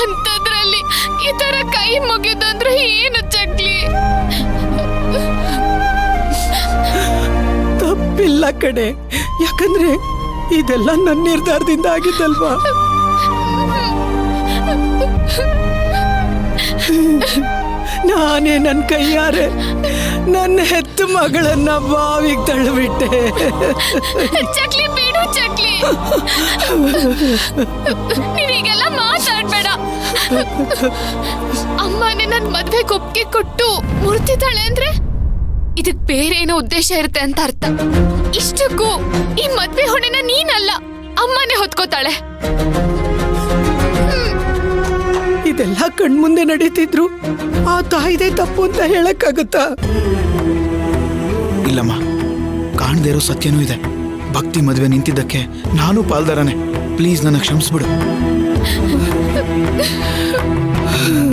ಅಂತದ್ರಲ್ಲಿ ಈ ತರ ಕೈ ಮುಗಿದಂದ್ರೆ ಏನು ಚಕ್ಲಿ? ತಪ್ಪಿಲ್ಲ ಕಡೆ, ಯಾಕಂದ್ರೆ ಇದೆಲ್ಲ ನನ್ನ ನಿರ್ಧಾರದಿಂದ ಆಗಿದ್ದಲ್ವಾ. ನಾನೇ ನನ್ನ ಕೈಯಾರೆ ನನ್ನ ಹೆತ್ತ ಮಗಳನ್ನ ಬಾವಿಗೆ ತಳ್ಳಿಬಿಟ್ಟೆ. ಚಕ್ಲಿ ಬಿಡು ಚಕ್ಲಿ, ನೀವೀಗೆಲ್ಲ ಮಾತಾಡ್ಬೇಡ. ಅಮ್ಮನೇ ನನ್ ಮದ್ವೆಗೆ ಒಪ್ಪಿಗೆ ಕೊಟ್ಟು ಮುರ್ತಿದ್ದಾಳೆ ಅಂದ್ರೆ ಇದಕ್ ಬೇರೆ ಏನೋ ಉದ್ದೇಶ ಇರುತ್ತೆ ಅಂತ ಅರ್ಥ. ಇಷ್ಟಕ್ಕೂ ಈ ಮದ್ವೆ ಹೊಣೆನ ನೀನಲ್ಲ, ಅಮ್ಮನೇ ಹೊತ್ಕೋತಾಳೆ. ಇದೆಲ್ಲ ಕಣ್ಮುಂದೆ ನಡೀತಿದ್ರು ಆ ತಾಯಿದೆ ತಪ್ಪು ಅಂತ ಹೇಳಕ್ಕಾಗತ್ತಾ? ಇಲ್ಲಮ್ಮ, ಕಾಣದೇ ಇರೋ ಸತ್ಯನೂ ಇದೆ. ಭಕ್ತಿ ಮದುವೆ ನಿಂತಿದ್ದಕ್ಕೆ ನಾನು ಪಾಲ್ದಾರನೆ. ಪ್ಲೀಸ್ ನನ್ನ ಕ್ಷಮಿಸ್ಬಿಡು.